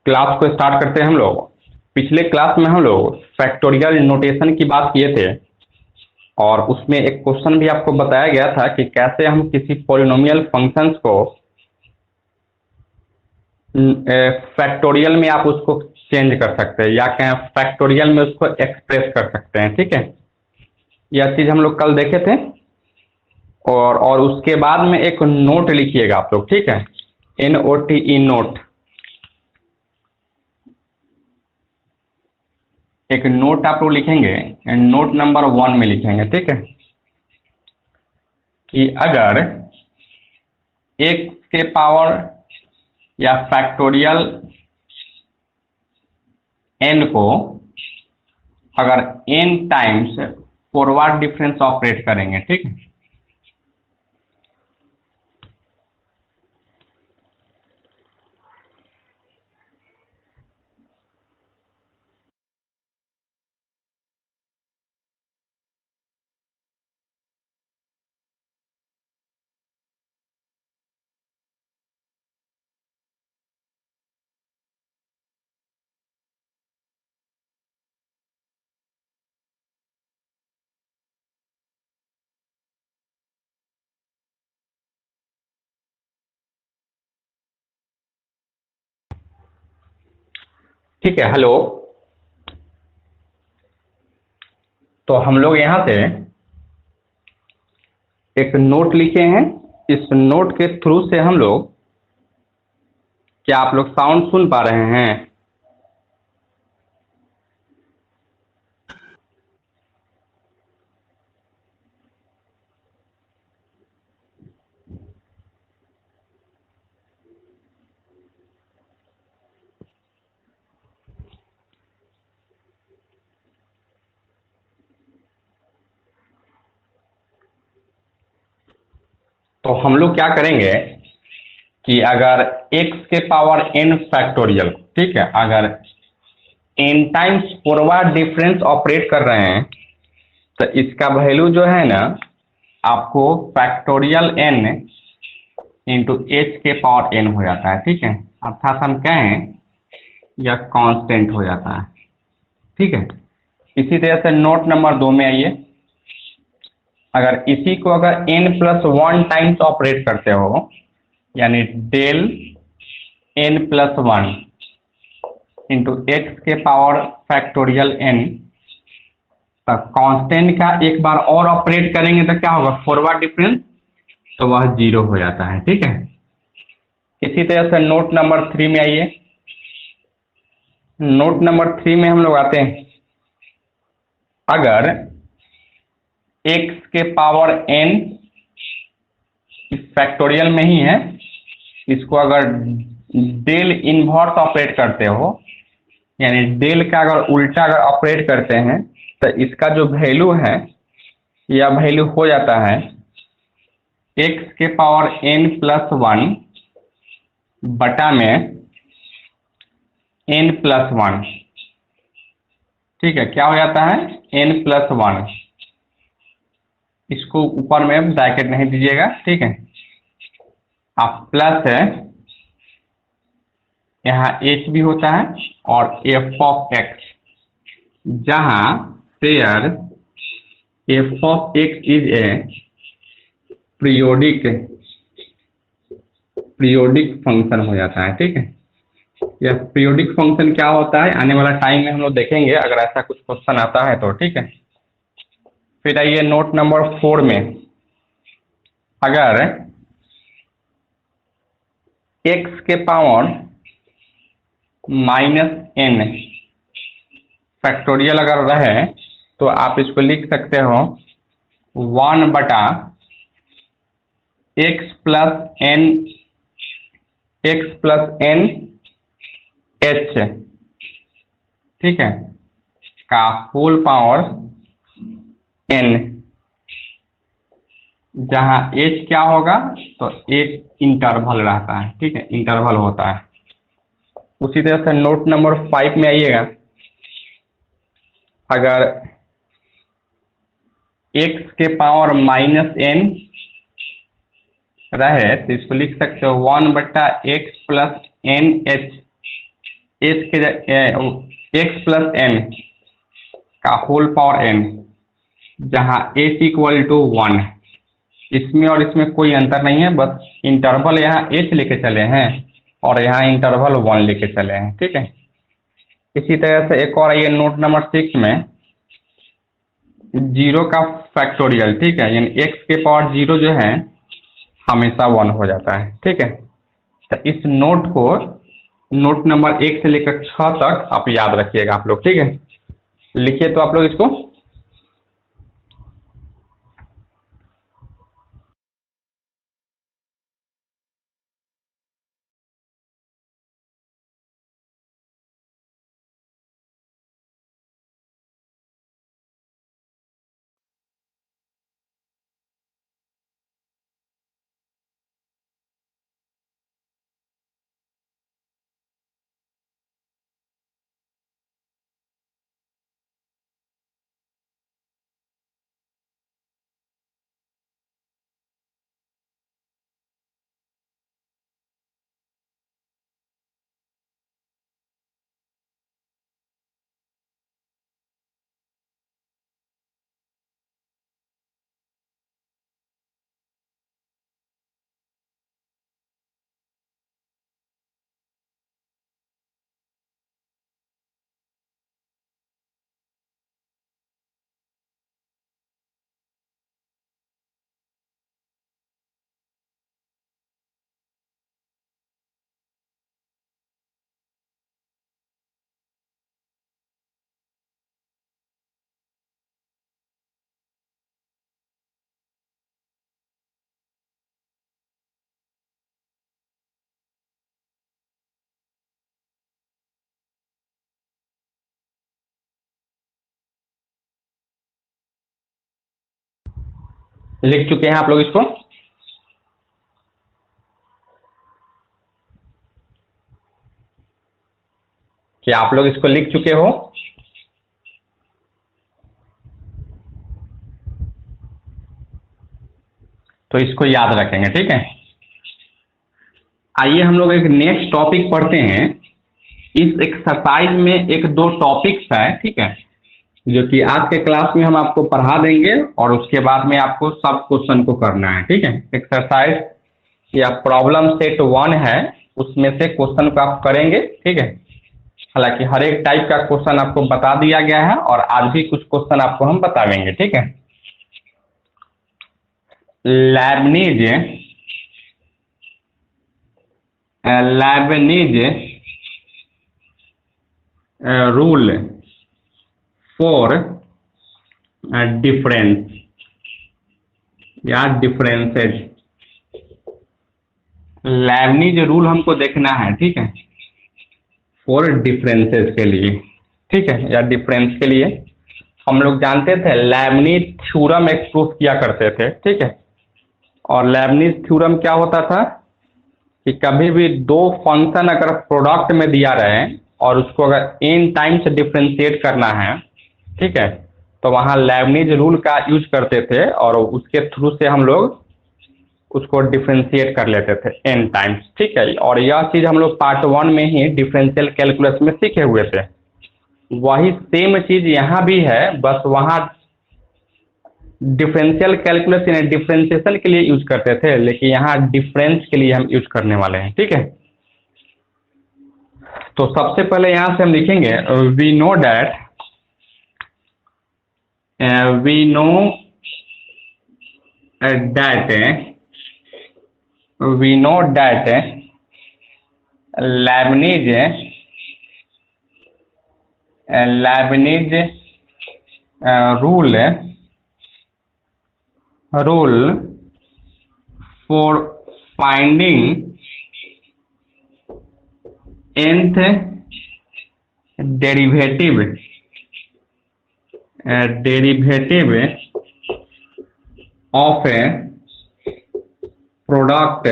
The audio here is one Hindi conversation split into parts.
क्लास को स्टार्ट करते हैं हम लोग। पिछले क्लास में हम लोग फैक्टोरियल नोटेशन की बात किए थे और उसमें एक क्वेश्चन भी आपको बताया गया था कि कैसे हम किसी पॉलिनोमियल फंक्शंस को फैक्टोरियल में आप उसको चेंज कर सकते हैं या कहें फैक्टोरियल में उसको एक्सप्रेस कर सकते हैं। ठीक है, यह चीज़ हम लोग कल देखे थे। और उसके बाद में एक नोट लिखिएगा आप लोग, ठीक है, NOTE नोट। एक नोट आप लोग लिखेंगे, नोट नंबर 1 में लिखेंगे, ठीक है, कि अगर x के पावर या फैक्टोरियल n को अगर n times forward difference operate करेंगे, ठीक है, ठीक है। हेलो, तो हम लोग यहाँ से एक नोट लिखे हैं। इस नोट के थ्रू से हम लोग, क्या आप लोग साउंड सुन पा रहे हैं? तो हम लोग क्या करेंगे कि अगर x के पावर n फैक्टोरियल, ठीक है, अगर n times forward difference operate कर रहे हैं तो इसका वैल्यू जो है ना, आपको फैक्टोरियल n इंटू h के पावर n हो जाता है। ठीक है, अर्थात हम कहें यह कांस्टेंट हो जाता है। ठीक है, इसी तरह से नोट नंबर 2 में आइए। अगर इसी को अगर n+1 टाइम्स ऑपरेट करते हो, यानी डेल n+1 इंटू एक्स के पावर फैक्टोरियल n, कांस्टेंट का एक बार और ऑपरेट करेंगे तो क्या होगा, फॉरवर्ड डिफरेंस, तो वह 0 हो जाता है। ठीक है, इसी तरह से नोट नंबर 3 में आइए। नोट नंबर 3 में हम लोग आते हैं, अगर x के पावर n फैक्टोरियल में ही है, इसको अगर डेल इनवर्स ऑपरेट करते हो, यानी डेल का अगर उल्टा अगर ऑपरेट करते हैं तो इसका जो वैल्यू है, यह वैल्यू हो जाता है x के पावर n+1 बटा में n+1। ठीक है, क्या हो जाता है, n+1। इसको ऊपर में ब्रैकेट नहीं दीजिएगा, ठीक है, आप प्लस है, यहाँ h भी होता है और f(x), जहाँ share f(x) is a periodic function हो जाता है। ठीक है, यह पीरियोडिक फंक्शन क्या होता है, आने वाला टाइम में हम लोग देखेंगे अगर ऐसा कुछ क्वेश्चन आता है तो। ठीक है, फिर आइए नोट नंबर 4 में, अगर x के पावर -n फैक्टोरियल अगर रहे तो आप इसको लिख सकते हो 1 बटा x प्लस n h, ठीक है, का होल पावर n, जहाँ h क्या होगा, तो एक इंटरवल रहता है। ठीक है, इंटरवल होता है। उसी तरह से नोट नंबर 5 में आइएगा, अगर x के पावर -n रहे तो इसको लिख सकते हो 1 बटा x plus n h H के एक्स प्लस एन का होल पावर एन, जहाँ एच इक्वल टू 1 है। इसमें और इसमें कोई अंतर नहीं है, बस इंटरवल यहाँ एच लेके चले हैं और यहाँ इंटरवल 1 लेके चले हैं, ठीक है। इसी तरह से एक और ये नोट नंबर 6 में जीरो का फैक्टोरियल, ठीक है, यानी एक्स के पावर जीरो जो है हमेशा 1 हो जाता है, ठीक है। तो इस नोट को नोट नंबर 1 से लेकर 6 तक आप याद रखिएगा आप लोग, ठीक है। लिखिए तो आप लोग इसको। लिख चुके हैं आप लोग इसको? क्या आप लोग इसको लिख चुके हो? तो इसको याद रखेंगे, ठीक है। आइए हम लोग एक नेक्स्ट टॉपिक पढ़ते हैं। इस एक्सरसाइज में एक दो टॉपिक्स है, ठीक है, जो कि आज के क्लास में हम आपको पढ़ा देंगे और उसके बाद में आपको सब क्वेश्चन को करना है, ठीक है। एक्सरसाइज या प्रॉब्लम सेट 1 है, उसमें से क्वेश्चन को आप करेंगे, ठीक है। हालांकि हर एक टाइप का क्वेश्चन आपको बता दिया गया है और आज भी कुछ क्वेश्चन आपको हम बताएंगे, ठीक है। लैबनीज रूल फॉर डिफरेंस या डिफरेंसेज। लैबनीज रूल हमको देखना है, ठीक है, फॉर डिफरेंसेज के लिए, ठीक है, या डिफरेंस के लिए। हम लोग जानते थे लैबनीज थ्योरम एक प्रूफ किया करते थे, ठीक है। और लैबनीज थ्योरम क्या होता था कि कभी भी दो फंक्शन अगर प्रोडक्ट में दिया रहे और उसको अगर n टाइम्स डिफ्रेंशिएट करना है, ठीक है, तो वहाँ लैबनीज रूल का यूज करते थे और उसके थ्रू से हम लोग उसको डिफ्रेंशिएट कर लेते थे n टाइम्स, ठीक है। और यह चीज़ हम लोग पार्ट 1 में ही डिफरेंशियल कैलकुलस में सीखे हुए थे। वही सेम चीज़ यहाँ भी है, बस वहाँ डिफरेंशियल कैलकुलस यानी डिफरेंशिएशन के लिए यूज करते थे, लेकिन यहाँ डिफरेंस के लिए हम यूज करने वाले हैं, ठीक है। तो सबसे पहले यहाँ से हम लिखेंगे we know that Leibniz rule for finding nth derivative of a product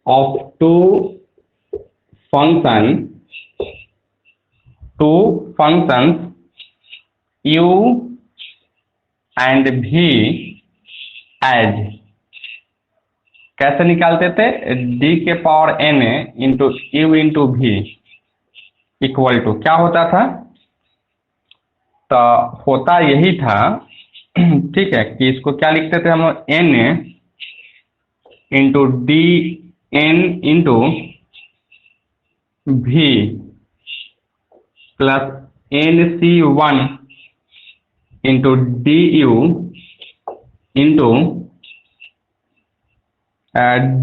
of two functions u and v as, कैसे निकालते थे, d के power n into u into v equal to क्या होता था, तो होता यही था ठीक है, कि इसको क्या लिखते थे हम लोग, n into D n into v plus N C one into D u into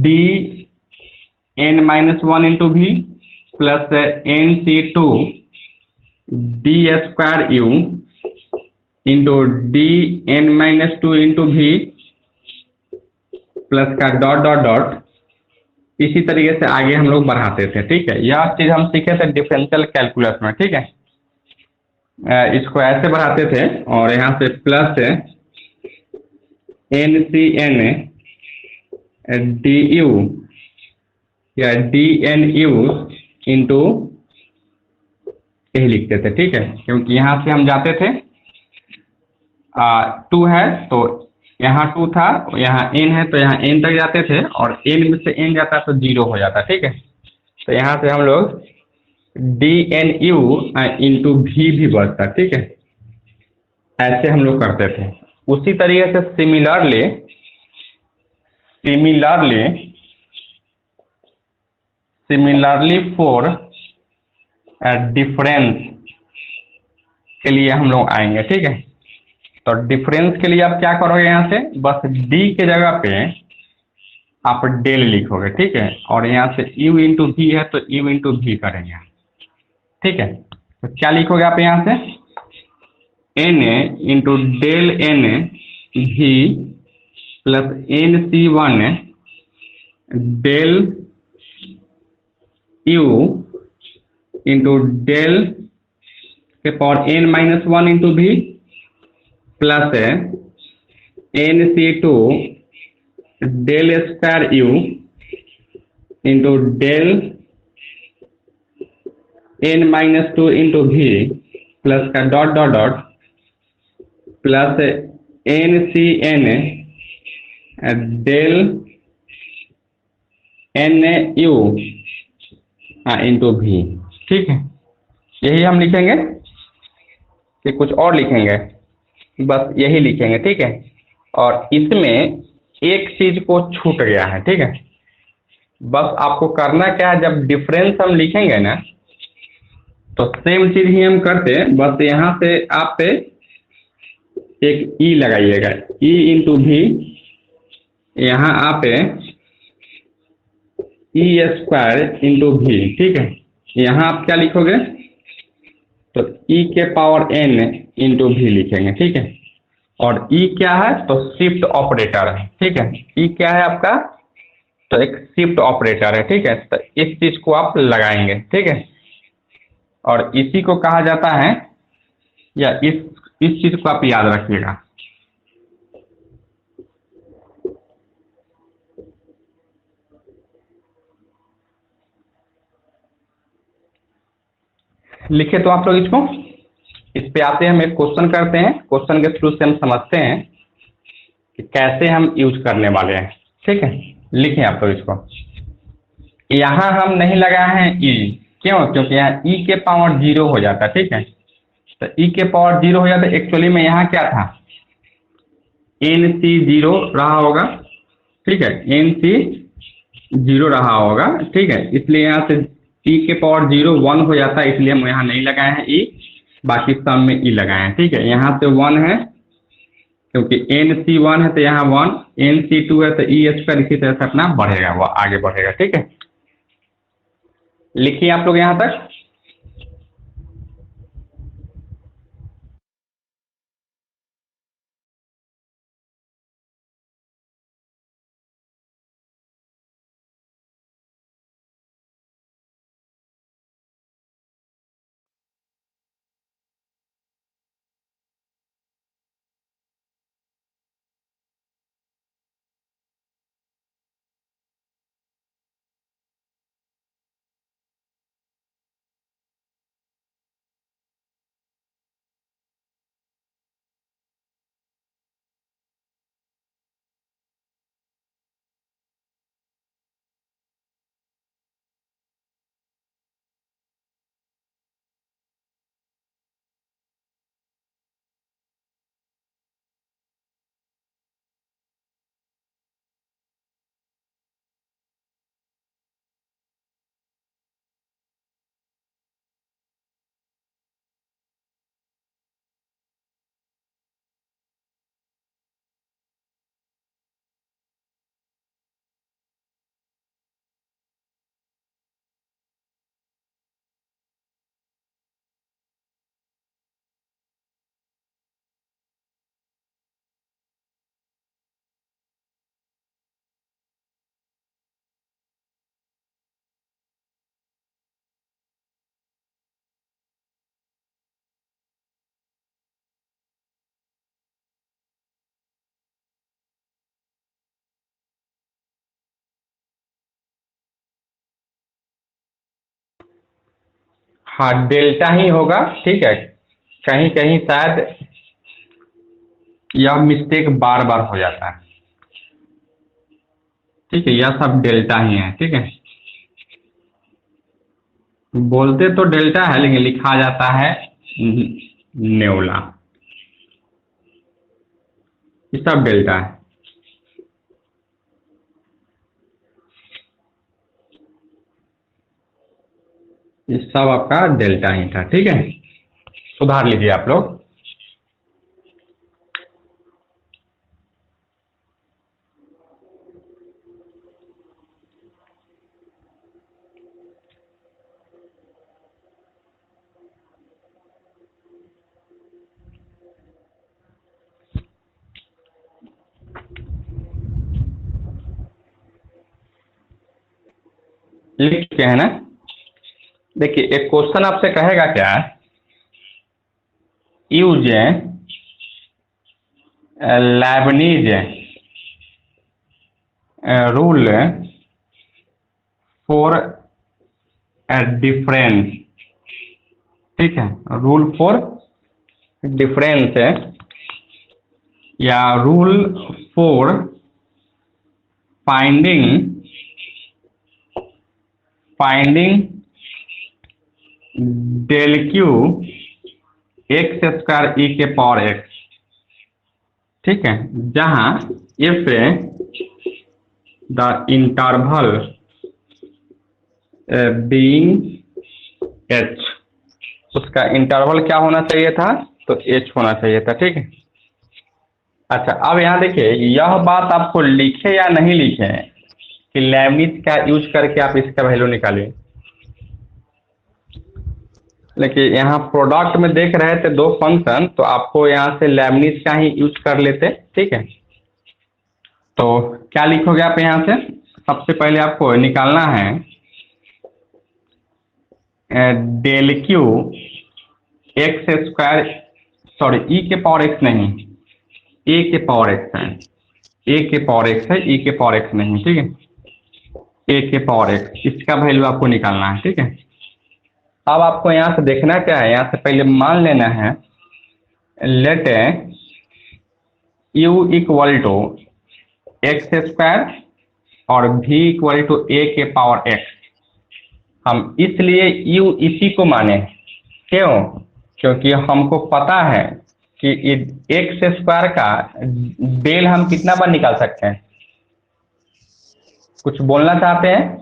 D n minus one into v plus N C two D square u into D n minus two into v plus का डॉट डॉट डॉट, इसी तरीके से आगे हम लोग बढ़ाते थे। ठीक है, यह चीज हम सीखे थे डिफरेंशियल कैलकुलस में। ठीक है, इसको ऐसे बढ़ाते थे और यहाँ से plus N C n d u या डी एन यू इंटू यही लिखते थे। ठीक है, क्योंकि यहाँ से हम जाते थे, टू है तो यहाँ टू था, यहाँ एन है तो यहाँ एन तक जाते थे, और एन में से एन जाता तो जीरो हो जाता। ठीक है, तो यहाँ से हम लोग डी एन यू इंटू भी बचता। ठीक है, ऐसे हम लोग करते थे। उसी तरीके से similarly similarly similarly for difference के लिए हम लोग आएंगे। ठीक है, तो डिफरेंस के लिए आप क्या करोगे, यहाँ से बस डी के जगह पे आप डेल लिखोगे। ठीक है, और यहाँ से यू इंटू भी है तो यू इंटू भी करेंगे। ठीक है, तो क्या लिखोगे आप यहाँ से, n into del n v plus N C one del u into del के power n minus one into v plus N C two del square u into del n minus two into v plus का dot dot dot plus N C n del n u into v. ठीक है, यही हम लिखेंगे कि कुछ और लिखेंगे, बस यही लिखेंगे। ठीक है, और इसमें एक चीज को छूट गया है। ठीक है, बस आपको करना क्या है, जब डिफरेंस हम लिखेंगे ना तो सेम चीज ही हम करते हैं, बस यहाँ से आप एक ई लगाइएगा, ई इंटू भी, यहाँ आप ई स्क्वायर इंटू भी। ठीक है, यहाँ आप क्या लिखोगे, तो ई के पावर एन इंटू भी लिखेंगे। ठीक है, और ई क्या है, तो शिफ्ट ऑपरेटर है। ठीक है, ई क्या है आपका, तो एक शिफ्ट ऑपरेटर है। ठीक है, तो इस चीज को आप लगाएंगे। ठीक है, और इसी को कहा जाता है, या इस चीज को आप याद रखिएगा, लिखे तो आप लोग इसको। इस पे आते हैं, हम एक क्वेश्चन करते हैं, क्वेश्चन के थ्रू से हम समझते हैं कि कैसे हम यूज करने वाले हैं। ठीक है, लिखें आप लोग इसको। यहाँ हम नहीं लगाए हैं ई, क्यों, क्योंकि यहाँ ई के पावर जीरो हो जाता। ठीक है, तो ई के पावर जीरो हो जाता, एक्चुअली में यहाँ क्या था, एन सी जीरो रहा होगा। ठीक है, एन सी जीरो रहा होगा। ठीक है, इसलिए यहाँ से ई के पावर जीरो वन हो जाता है, इसलिए हम यहाँ नहीं लगाए हैं ई, बाकी सब में ई लगाए हैं। ठीक है, यहाँ से वन है, क्योंकि एन सी वन है तो यहाँ वन, एन सी टू है तो ई स्क्वायर इसी तरह से अपना बढ़ेगा, वो आगे बढ़ेगा। ठीक है, लिखिए आप लोग यहाँ तक। हाँ डेल्टा ही होगा, ठीक है। कहीं कहीं शायद यह मिस्टेक बार बार हो जाता है, ठीक है। यह सब डेल्टा ही है, ठीक है। बोलते तो डेल्टा है लेकिन लिखा जाता है नेउला। ये सब डेल्टा है। ये सब आपका डेल्टा ही था, ठीक है। सुधार लीजिए आप लोग। लिख चुके हैं ना? देखिए एक क्वेश्चन आपसे कहेगा क्या, use Leibniz rule for difference, ठीक है। रूल फॉर डिफरेंस या rule for finding del q x square e के पावर एक्स, ठीक है। जहां if the interval being h, उसका इंटरवल क्या होना चाहिए था? तो एच होना चाहिए था, ठीक है। अच्छा अब यहाँ देखिए, यह बात आपको लिखे या नहीं लिखे कि लेबनिज का यूज करके आप इसका वैल्यू निकालिए। लेकिन यहाँ प्रोडक्ट में देख रहे थे दो फंक्शन, तो आपको यहाँ से लेबनिज का ही यूज कर लेते, ठीक है। तो क्या लिखोगे आप यहाँ से? सबसे पहले आपको निकालना है del q x square, sorry e के पावर एक्स नहीं, ए के पावर एक्स है, ए के पावर एक्स है, ई के पावर एक्स नहीं, ठीक है। ए के पावर एक्स, इसका वैल्यू आपको निकालना है, ठीक है। अब आपको यहाँ से देखना क्या है, यहाँ से पहले मान लेना है let u equal to x square और v इक्वल टू ए के पावर एक्स। हम इसलिए u इसी को माने, क्यों? क्योंकि हमको पता है कि एक्स स्क्वायर का डेल हम कितना बार निकाल सकते हैं। कुछ बोलना चाहते हैं?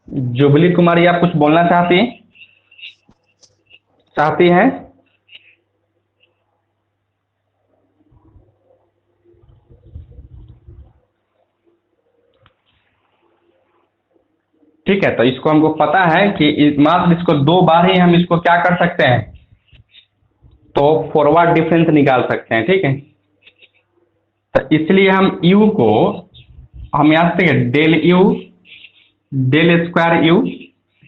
जुबली कुमारी आप कुछ बोलना चाहती हैं? ठीक है, तो इसको हमको पता है कि मात्र इसको दो बार ही हम इसको क्या कर सकते हैं, तो फॉरवर्ड डिफरेंस निकाल सकते हैं, ठीक है। तो इसलिए हम u को, हम यहाँ से del u del square u,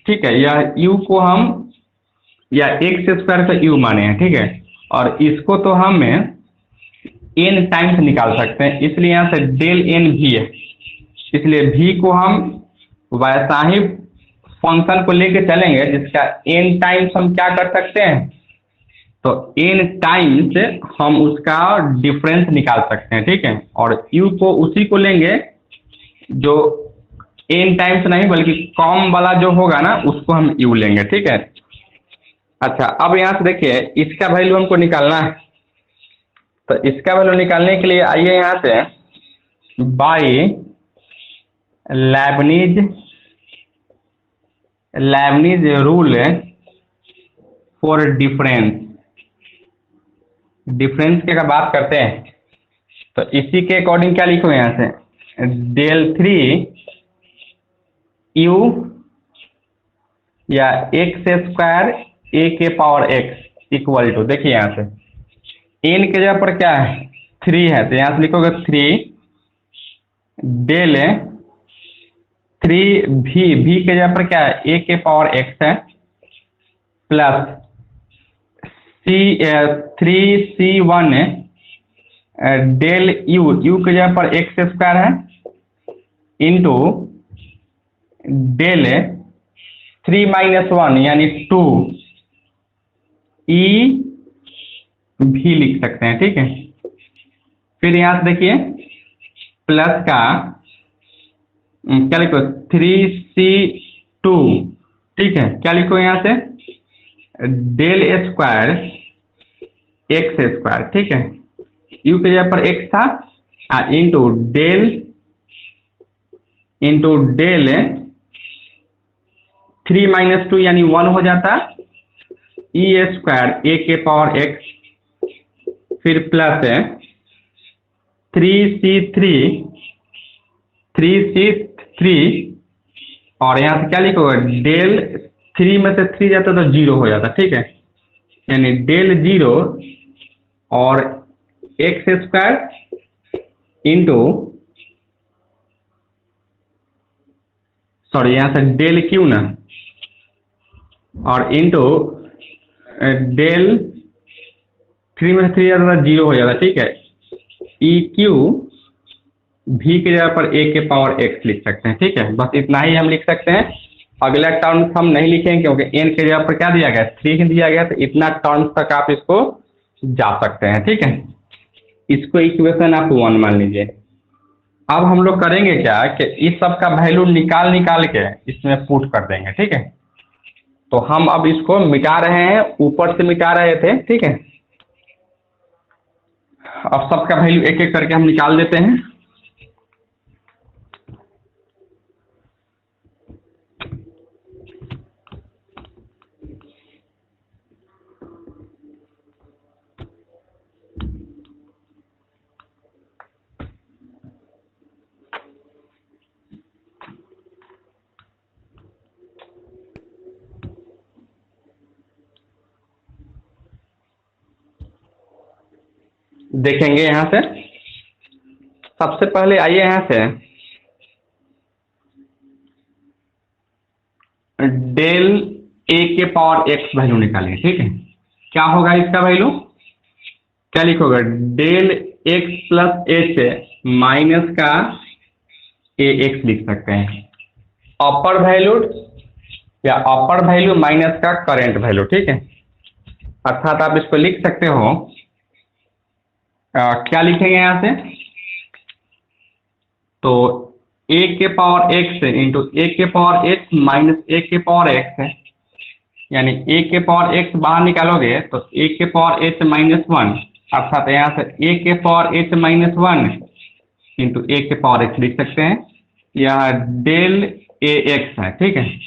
ठीक है, या u को हम या एक्स स्क्वायर से u माने हैं, ठीक है। और इसको तो हम n टाइम्स निकाल सकते हैं, इसलिए यहाँ से डेल n भी है, इसलिए v को हम वैसा ही फंक्शन को लेके चलेंगे जिसका n टाइम्स हम क्या कर सकते हैं, तो n टाइम्स हम उसका डिफरेंस निकाल सकते हैं, ठीक है। और u को उसी को लेंगे जो n टाइम्स नहीं बल्कि कम वाला जो होगा ना, उसको हम u लेंगे, ठीक है। अच्छा अब यहाँ से देखिए इसका वैल्यू हमको निकालना है, तो इसका वैल्यू निकालने के लिए आइए यहाँ से by Lebanese rule for difference की अगर बात करते हैं, तो इसी के अकॉर्डिंग क्या लिखो यहाँ से डेल 3 यू या एक्स स्क्वायर ए के पावर एक्स इक्वल टू, देखिए यहाँ से n के जगह पर क्या है 3 है, तो यहाँ से लिखोगे 3 डेल 3 v के जगह पर क्या है a के पावर x है, plus c 3c1 del u के जगह पर एक्स स्क्वायर है, इंटू डेल 3 - 1 यानी 2 ई भी लिख सकते हैं, ठीक है। फिर यहाँ से देखिए प्लस का क्या लिखो 3C2, ठीक है। क्या लिखो यहाँ से डेल स्क्वायर एक्स स्क्वायर, ठीक है। यू के जगह पर एक्स था इंटू डेल 3 - 2 यानी 1 हो जाता ई स्क्वायर ए के पावर एक्स, फिर प्लस 3C3 और यहाँ से क्या लिखोगे डेल 3 में से 3 जाता तो 0 हो जाता, ठीक है। यानी डेल 0 और एक्स स्क्वायर इंटू सॉरी यहाँ से डेल क्यू ना और इंटू डेल 3 में से 3 जाता तो 0 हो जाता, ठीक है। ई क्यू भी के जगह पर ए के पावर एक्स लिख सकते हैं, ठीक है। बस इतना ही हम लिख सकते हैं। अगला टर्म्स हम नहीं लिखेंगे क्योंकि एन के जगह पर क्या दिया गया 3 ही दिया गया, तो इतना टर्म्स तक आप इसको जा सकते हैं, ठीक है। इसको इक्वेशन आप 1 मान लीजिए। अब हम लोग करेंगे क्या कि इस सब का वैल्यू निकाल के इसमें पुट कर देंगे, ठीक है। तो हम अब इसको मिटा रहे हैं, ऊपर से मिटा रहे थे, ठीक है। अब सबका वैल्यू एक एक करके हम निकाल देते हैं। देखेंगे यहाँ से सबसे पहले आइए यहाँ से डेल ए के पावर एक्स वैल्यू निकालेंगे, ठीक है। क्या होगा इसका वैल्यू, क्या लिखोगे del x plus h minus का ए एक्स लिख सकते हैं, अपर वैल्यू या अपर वैल्यू माइनस का करेंट वैल्यू, ठीक है। अर्थात आप इसको लिख सकते हो क्या लिखेंगे यहाँ से तो ए के पावर एक्स इंटू ए के पावर एक्स माइनस ए के पावर एक्स है, यानी ए के पावर एक्स बाहर निकालोगे तो ए के पावर एच -1, अर्थात यहाँ से ए के पावर एच -1 इंटू ए के पावर एक्स लिख सकते हैं। यह डेल ए एक्स है, ठीक है।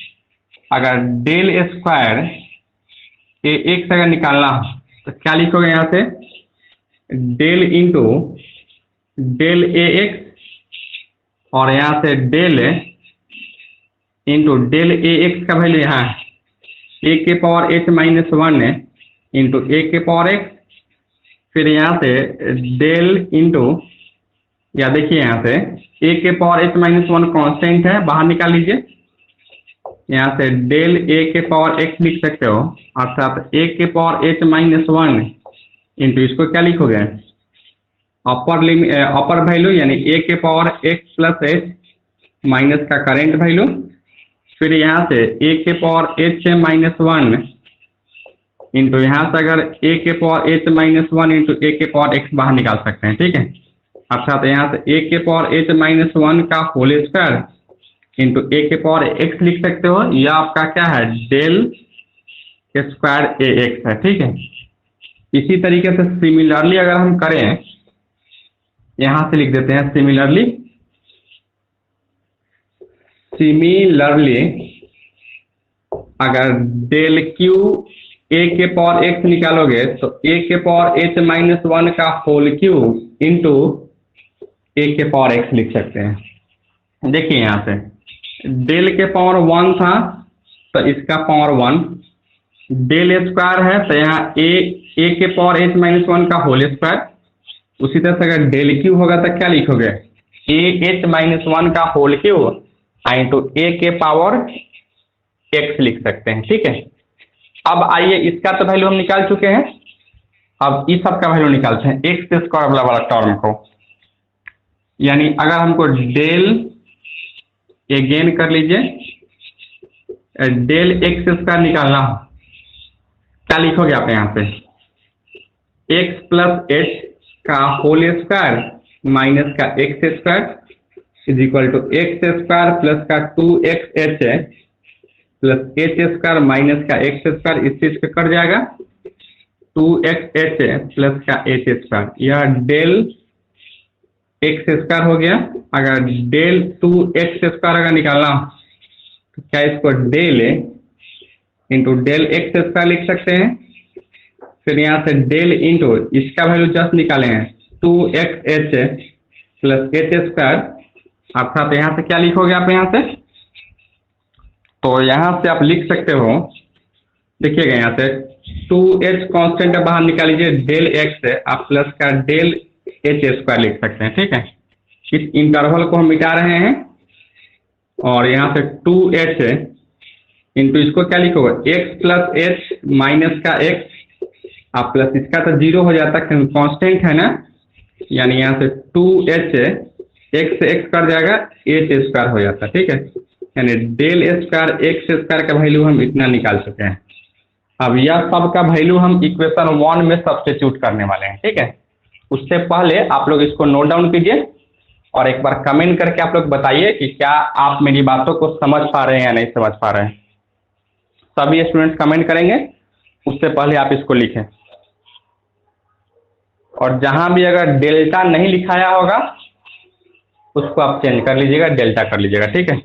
अगर डेल स्क्वायर ए एक्स अगर निकालना हो तो क्या लिखोगे यहाँ से del into del A x और यहाँ से del into del A x का वैल्यू यहाँ ए के पावर एच -1 इंटू ए के पावर एक्स, फिर यहाँ से डेल इंटू या देखिए यहाँ से ए के पावर एच -1 कांस्टेंट है, बाहर निकाल लीजिए। यहाँ से डेल ए के पावर एक्स लिख सकते हो, अर्थात ए के पावर एच -1 इंटू इसको क्या लिखोगे अपर वैल्यू यानी ए के power x plus h minus का करेंट वैल्यू, फिर यहाँ से ए के पावर एच -1 इंटू यहाँ से अगर ए के पावर एच -1 इंटू ए के पावर एक्स बाहर निकाल सकते हैं, ठीक है। अर्थात यहाँ से ए के पावर एच -1 का होल स्क्वायर इंटू ए के पावर एक्स लिख सकते हो, यह आपका क्या है डेल स्क्वायर ए एक्स है, ठीक है। इसी तरीके से सिमिलरली अगर हम करें यहां से लिख देते हैं सिमिलरली अगर डेल क्यू ए के पावर एक्स निकालोगे तो ए के पावर एच -1 का होल क्यू इंटू ए के पावर एक्स लिख सकते हैं। देखिए यहाँ से डेल के पावर 1 था तो इसका पावर 1, डेल स्क्वायर है तो यहाँ ए के पावर एच -1 का होल स्क्वायर, उसी तरह से अगर डेल क्यू होगा तो क्या लिखोगे ए एच -1 का होल क्यू इंटू ए के पावर एक्स लिख सकते हैं, ठीक है। अब आइए इसका तो वैल्यू हम निकाल चुके हैं, अब इस सब का वैल्यू निकालते हैं एक्स स्क्वायर वाला टर्म को। यानी अगर हमको डेल अगेन कर लीजिए डेल एक्स स्क्वायर निकालना हो, क्या लिखोगे आप यहाँ पे? एक्स प्लस एच का होल स्क्वायर माइनस का x square is equal to x square plus का 2xh है प्लस एच स्क्वायर माइनस का एक्स स्क्वायर, इस चीज का कट जाएगा 2xh है प्लस का एच स्क्वायर, यह डेल एक्स स्क्वायर हो गया। अगर डेल 2x स्क्वायर अगर निकालना हो तो क्या इसको del into del x square लिख सकते हैं। फिर यहाँ से डेल इंटू इसका वैल्यू जस्ट निकाले हैं 2xh प्लस एच स्क्वायर, अर्थात यहाँ से क्या लिखोगे आप यहाँ से? तो यहाँ से आप लिख सकते हो, देखिएगा यहाँ से 2h कांस्टेंट बाहर निकालीजिए, डेल एक्स है आप प्लस का डेल एच स्क्वायर लिख सकते हैं। ठीक है, इस इंटरवल को हम मिटा रहे हैं और यहाँ से 2h है इंटू इसको क्या लिखोगे x प्लस एच माइनस का x, आप प्लस इसका तो जीरो हो जाता है, कांस्टेंट है ना, यानी यहाँ से 2h है, x से x कट जाएगा, एच स्क्वायर हो जाता है। ठीक है, यानी डेल स्क्वायर एक्स स्क्वायर का वैल्यू हम इतना निकाल चुके हैं। अब यह सब का वैल्यू हम इक्वेशन 1 में सब्स्टिट्यूट करने वाले हैं। ठीक है, उससे पहले आप लोग इसको नोट डाउन कीजिए और एक बार कमेंट करके आप लोग बताइए कि क्या आप मेरी बातों को समझ पा रहे हैं या नहीं समझ पा रहे हैं। सभी स्टूडेंट्स कमेंट करेंगे, उससे पहले आप इसको लिखें और जहां भी अगर डेल्टा नहीं लिखाया होगा उसको आप चेंज कर लीजिएगा, डेल्टा कर लीजिएगा। ठीक है।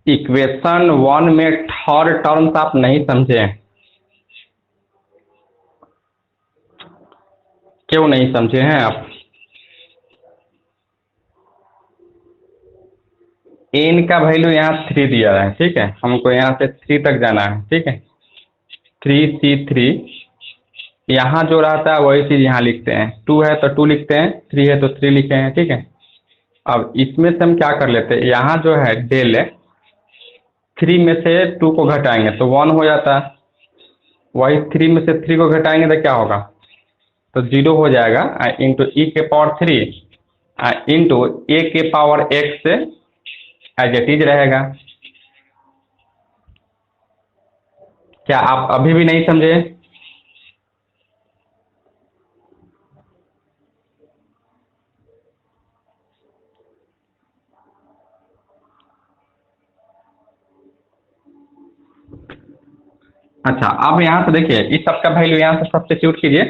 इक्वेशन 1 में थर्ड टर्म्स आप नहीं समझे, क्यों नहीं समझे हैं आप? n का वैल्यू यहाँ 3 दिया है, ठीक है, हमको यहाँ से 3 तक जाना है, ठीक है। 3C3 यहाँ जो रहता है वही चीज़ यहाँ लिखते हैं, 2 है तो 2 लिखते हैं, 3 है तो 3 लिखे हैं, ठीक है। अब इसमें से हम क्या कर लेते हैं, यहाँ जो है डेल 3 में से 2 को घटाएंगे तो 1 हो जाता है, वही 3 में से 3 को घटाएंगे तो क्या होगा, तो 0 हो जाएगा, इंटू ई के पावर 3 इंटू ए के पावर x से एज इट इज रहेगा। क्या आप अभी भी नहीं समझे? अच्छा, अब यहाँ से देखिए इस सब का वैल्यू यहाँ से सब्स्टिट्यूट कीजिए,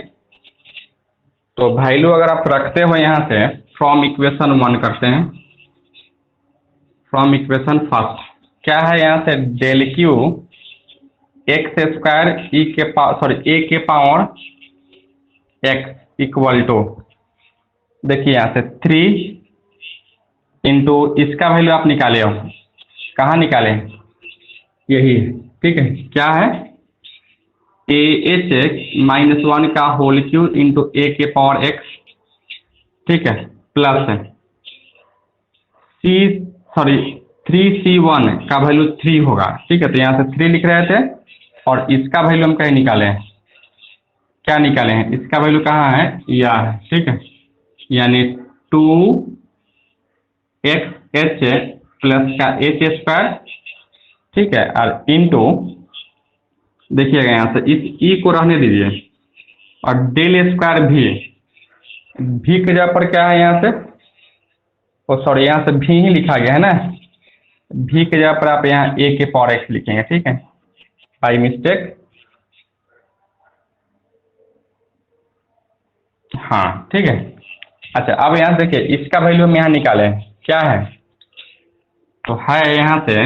तो वैल्यू अगर आप रखते हो यहाँ से फ्रॉम इक्वेशन 1 करते हैं, फ्रॉम इक्वेशन फर्स्ट क्या है यहाँ से del q x square e के पावर सॉरी ए के पावर एक्स इक्वल टू, देखिए यहाँ से 3 इंटू इसका वैल्यू आप निकाले हो, कहाँ निकाले, यही है, ठीक है। क्या है ए एच -1 का होल क्यू इंटू ए के पावर एक्स, ठीक है, प्लस सी सॉरी 3C1 का वैल्यू 3 होगा, ठीक है, तो यहाँ से 3 लिख रहे थे और इसका वैल्यू हम कहीं निकाले हैं, क्या निकाले हैं, इसका वैल्यू कहाँ है, यह है, ठीक है, यानी 2xh प्लस का h स्क्वायर, ठीक है, और इंटू देखिएगा यहाँ से इस ई को रहने दीजिए और डेल स्क्वायर भी के जगह पर क्या है यहाँ से, ओ सॉरी यहाँ से भी ही लिखा गया है ना, भी के जगह पर आप यहाँ ए के पावर एक्स लिखेंगे, ठीक है, बाई मिस्टेक, हाँ ठीक है। अच्छा अब यहाँ देखिए इसका वैल्यू हम यहाँ निकालें, क्या है, तो है यहाँ से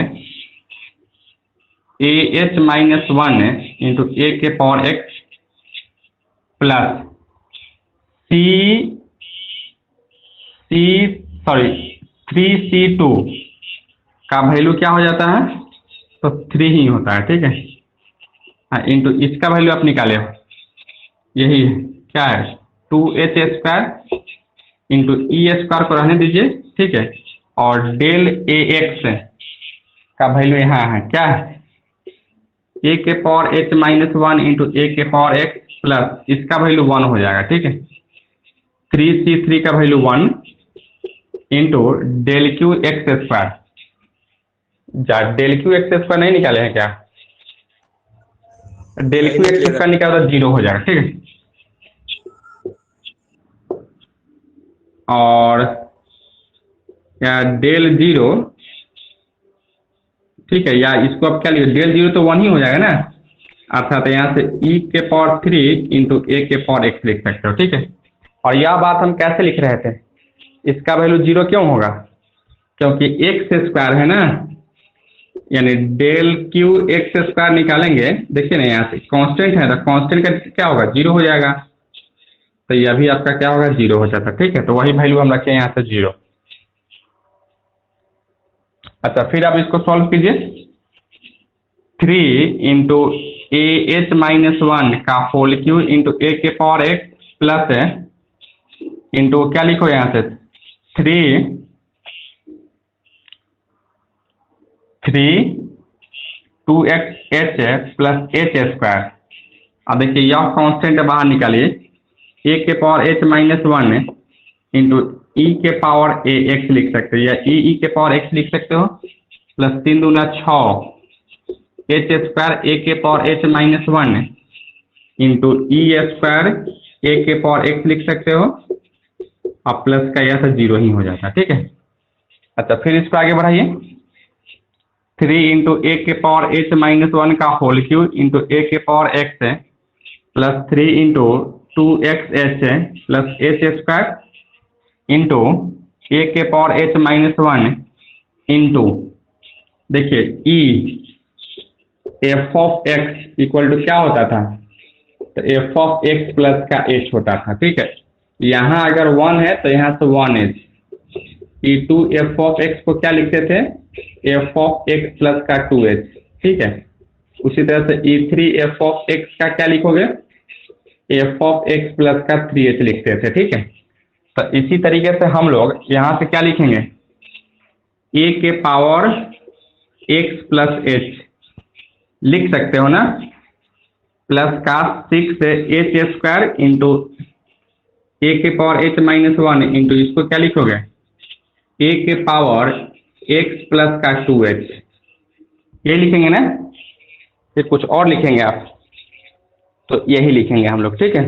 AH-1 इंटू ए के power x plus sorry 3C2 का वैल्यू क्या हो जाता है, तो 3 ही होता है, ठीक है, हाँ, इंटू इसका वैल्यू आप निकाले हो, यही है, क्या है 2h square into E square को रहने दीजिए, ठीक है, और डेल ए एक्स का वैल्यू यहाँ है, क्या है ए के पावर h-1 इंटू ए के पावर एक्स प्लस इसका वैल्यू 1 हो जाएगा, ठीक है, 3C3 का value 1 into del q x square, del q x square नहीं निकाले हैं क्या, डेल क्यू एक्स स्क्वायर निकाला तो 0 हो जाएगा, ठीक है, और या डेल 0, ठीक है, या इसको आप क्या लिखो, डेल 0 तो 1 ही हो जाएगा ना, अर्थात यहाँ से ई के पावर 3 इंटू ए के पावर एक्स लिख सकते हो, ठीक है। और यह बात हम कैसे लिख रहे थे, इसका वैल्यू 0 क्यों होगा, क्योंकि एक्स स्क्वायर है ना, यानी डेल क्यू एक्स स्क्वायर निकालेंगे, देखिए ना यहाँ से कांस्टेंट है तो कांस्टेंट का क्या होगा, 0 हो जाएगा, तो यह भी आपका क्या होगा, 0 हो जाता, ठीक है, तो वही वैल्यू हम रखें यहाँ से 0। अच्छा फिर आप इसको सॉल्व कीजिए, 3 इंटू AH-1 का होल क्यू इंटू ए के पावर एक्स प्लस इंटू क्या लिखो यहाँ से 2xh प्लस h स्क्वायर, अब देखिए यह कांस्टेंट बाहर निकालिए, ए के पावर h-1 इंटू ई के पावर ए एक्स लिख सकते हो, या ई के पावर एक्स लिख सकते हो, प्लस 3 दूना 6 h स्क्वायर ए के power h-1 into E square ए के पावर एक्स लिख सकते हो, और प्लस का यह 0 ही हो जाता है, ठीक है। अच्छा फिर इसको आगे बढ़ाइए, 3 इंटू ए के पावर h-1 का होल क्यू इंटू ए के power x plus 3 into 2xh plus h square into ए के पावर h-1 इंटू देखिए ई F of X equal to क्या होता था, तो एफ ऑफ एक्स प्लस का एच होता था, ठीक है। यहाँ अगर वन है तो यहाँ से one H, E two F of X को क्या लिखते थे, एफ ऑफ एक्स प्लस का टू एच, ठीक है। उसी तरह से E three F of X का क्या लिखोगे, एफ ऑफ एक्स प्लस का थ्री एच लिखते थे, ठीक है। तो इसी तरीके से हम लोग यहाँ से क्या लिखेंगे, ए के पावर एक्स प्लस एच लिख सकते हो ना, प्लस का सिक्स एच स्क्वायर इंटू ए के power H minus one into इसको क्या लिखोगे, ए के पावर एक्स प्लस का टू एच, ये लिखेंगे ना, फिर कुछ और लिखेंगे आप, तो यही लिखेंगे हम लोग, ठीक है।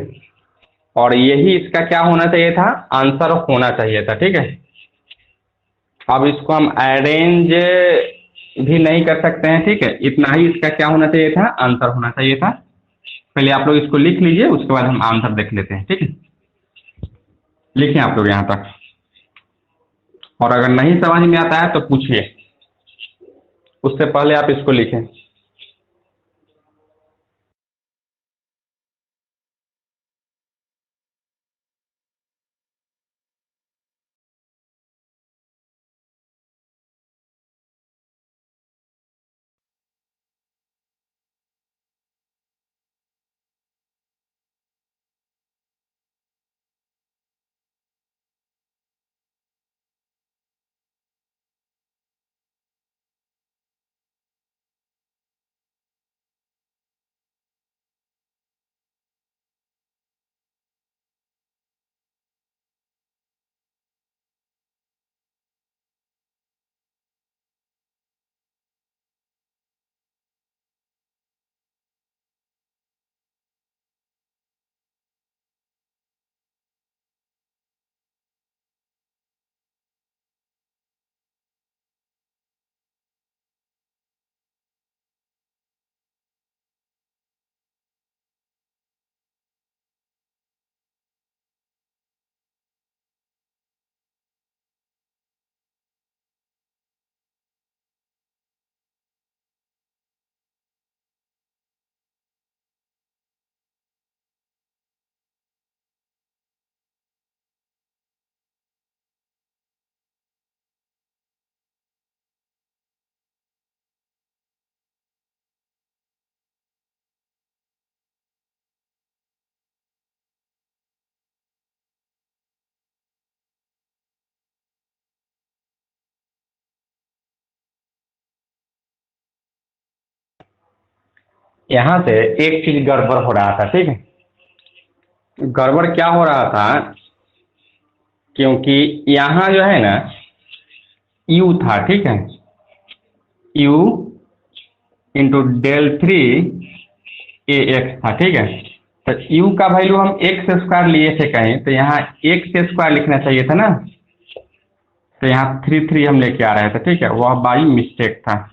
और यही इसका क्या होना चाहिए था, आंसर होना चाहिए था, ठीक है। अब इसको हम अरेंज भी नहीं कर सकते हैं, ठीक है, इतना ही इसका क्या होना चाहिए था, आंसर होना चाहिए था। पहले आप लोग इसको लिख लीजिए, उसके बाद हम आंसर देख लेते हैं, ठीक है। लिखें आप लोग यहाँ तक, और अगर नहीं समझ में आता है तो पूछिए, उससे पहले आप इसको लिखें। यहाँ से एक चीज गड़बड़ हो रहा था, ठीक है। गड़बड़ क्या हो रहा था, क्योंकि यहाँ जो है ना यू था, ठीक है, U into del three A X था, ठीक है। तो यू का वैल्यू हम एक्स स्क्वायर लिए थे कहीं, तो यहाँ एक्स स्क्वायर लिखना चाहिए था ना, तो यहाँ थ्री थ्री हम लेके आ रहे थे, ठीक है, वह बाई मिस्टेक था।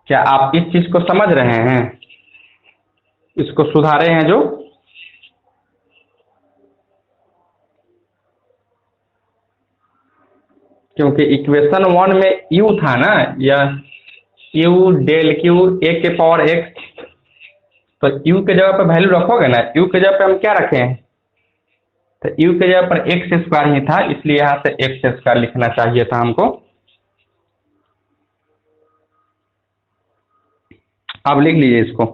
क्या आप इस चीज को समझ रहे हैं, इसको सुधारे हैं जो, क्योंकि इक्वेशन वन में यू था ना, या यू डेल क्यू ए के पावर एक्स, तो यू के जगह पर वैल्यू रखोगे ना, यू के जगह पर हम क्या रखे हैं, तो यू के जगह पर एक्स स्क्वायर ही था, इसलिए यहाँ से एक्स स्क्वायर लिखना चाहिए था हमको। अब लिख लीजिए इसको।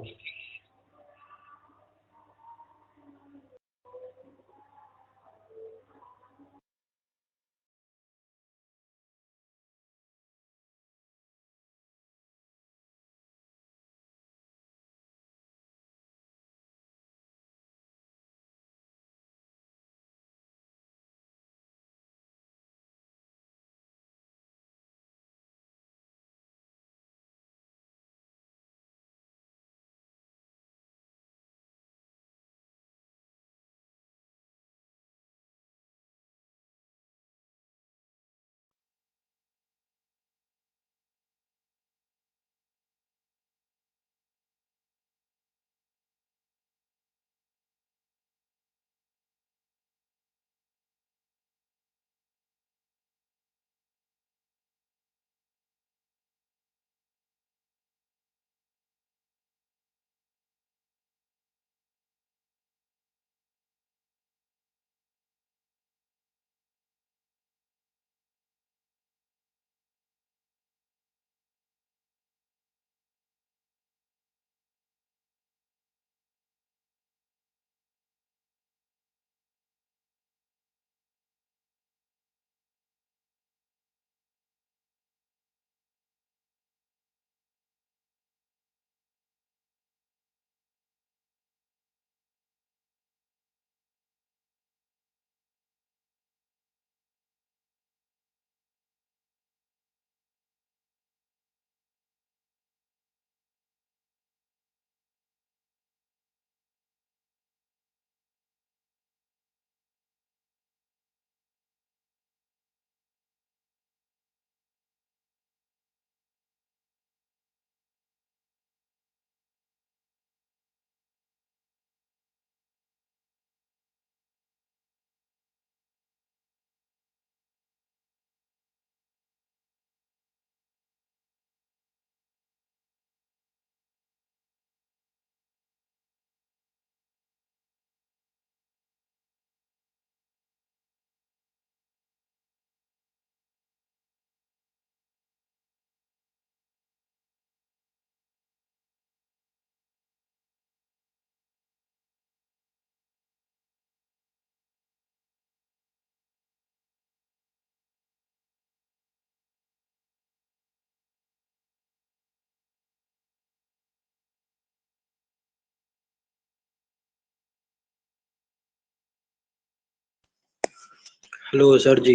हेलो सर जी।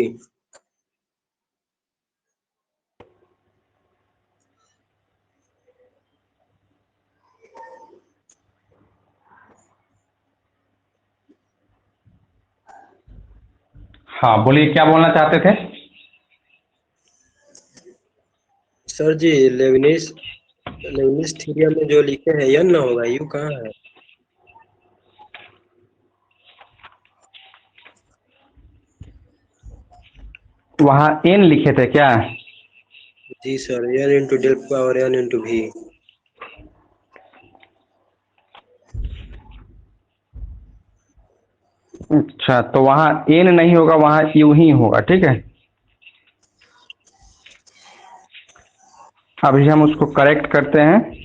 हाँ बोलिए, क्या बोलना चाहते थे? सर जी, लेविनिस लेविनिस थ्योरम में जो लिखे हैं यन ना होगा, यू कहाँ है? वहाँ एन लिखे थे क्या? जी sir, n into del power n into v. अच्छा, तो वहाँ एन नहीं होगा, वहाँ यू ही होगा, ठीक है। अभी हम उसको करेक्ट करते हैं।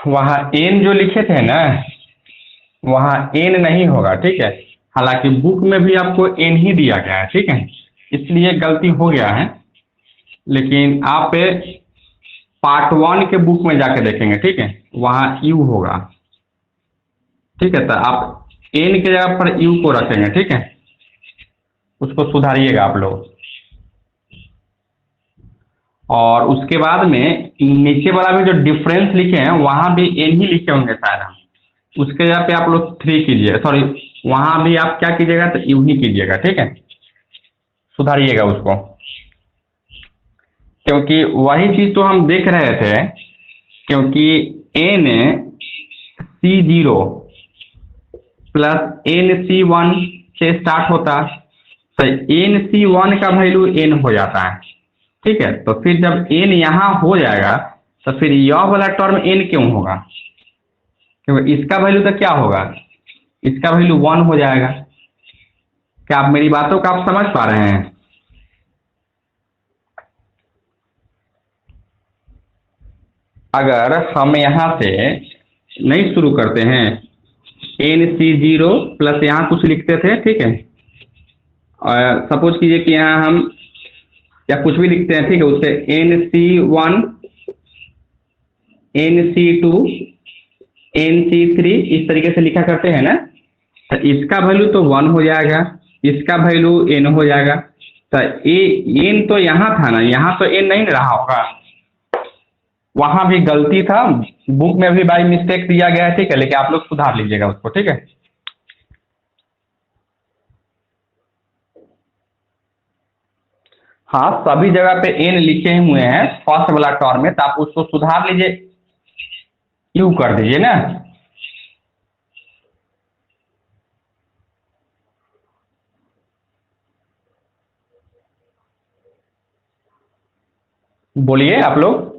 वहाँ एन जो लिखे थे ना, वहाँ एन नहीं होगा, ठीक है। हालांकि बुक में भी आपको एन ही दिया गया है, ठीक है, इसलिए गलती हो गया है। लेकिन आप पार्ट वन के बुक में जाके देखेंगे, ठीक है, वहाँ यू होगा, ठीक है। तो आप एन की जगह पर यू को रखेंगे, ठीक है। उसको सुधारिएगा आप लोग। और उसके बाद में नीचे वाला भी जो डिफरेंस लिखे हैं वहाँ भी एन ही लिखे होंगे शायद। हम उसके जगह पे आप लोग थ्री कीजिए, सॉरी, वहाँ भी आप क्या कीजिएगा, तो यू ही कीजिएगा, ठीक है। सुधारिएगा उसको, क्योंकि वही चीज़ तो हम देख रहे थे। क्योंकि N C zero plus N C one से स्टार्ट होता, तो एन सी वन का वैल्यू एन हो जाता है, ठीक है। तो फिर जब एन यहाँ हो जाएगा, तो फिर यह वाला टर्म एन क्यों होगा? क्योंकि इसका वैल्यू तो क्या होगा, इसका वैल्यू वन हो जाएगा। क्या आप मेरी बातों को आप समझ पा रहे हैं? अगर हम यहाँ से नहीं शुरू करते हैं, एन सी जीरो प्लस यहाँ कुछ लिखते थे, ठीक है। सपोज कीजिए कि यहाँ हम या कुछ भी लिखते हैं, ठीक है, उससे N C one, N C two, N C three, इस तरीके से लिखा करते हैं ना। तो इसका वैल्यू तो वन हो जाएगा, इसका वैल्यू एन हो जाएगा। तो ए एन तो यहाँ था ना, यहाँ तो एन नहीं रहा होगा। वहाँ भी गलती था, बुक में भी बाई मिस्टेक दिया गया है, ठीक है, लेकिन आप लोग सुधार लीजिएगा उसको, ठीक है। हाँ, सभी जगह पे एन लिखे हुए हैं फर्स्ट वाला टर्म में, तो आप उसको सुधार लीजिए, यू कर दीजिए ना। बोलिए आप लोग।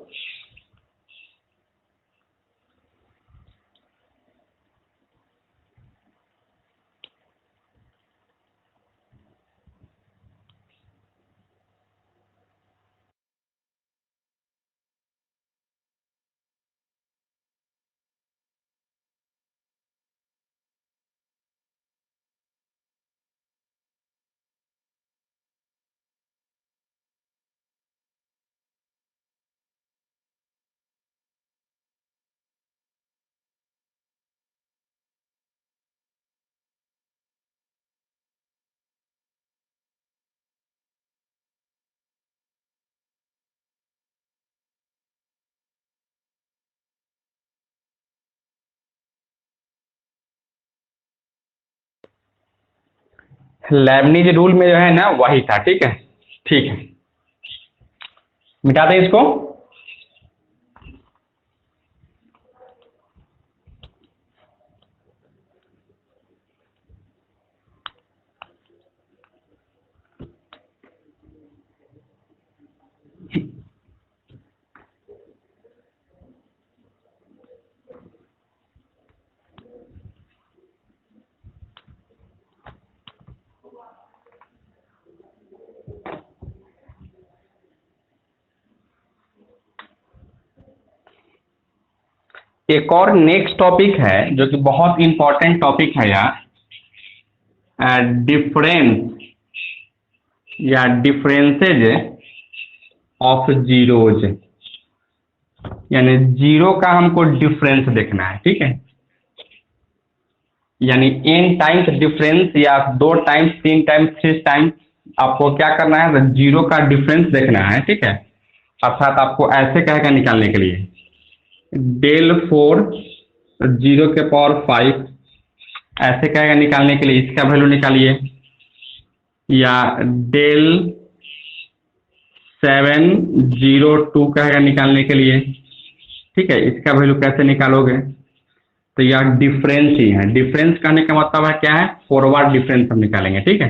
लेबनीज रूल में जो है ना वही था, ठीक है। ठीक है, मिटा दें इसको। एक और नेक्स्ट टॉपिक है जो कि बहुत इंपॉर्टेंट टॉपिक है यार। डिफरेंस या डिफरेंसेज ऑफ जीरोज, यानी जीरो का हमको डिफरेंस देखना है, ठीक है। यानी n टाइम्स डिफरेंस या 2 टाइम्स 3 टाइम्स 3 टाइम्स आपको क्या करना है, तो जीरो का डिफरेंस देखना है, ठीक है। अर्थात आपको ऐसे कहेगा निकालने के लिए डेल 4 0 के पावर 5 ऐसे कहेगा निकालने के लिए, इसका वैल्यू निकालिए। या डेल 702 कहेगा निकालने के लिए, ठीक है। इसका वैल्यू कैसे निकालोगे, तो यह डिफरेंस ही है। डिफरेंस कहने का मतलब है क्या है, फॉरवर्ड डिफरेंस हम निकालेंगे, ठीक है।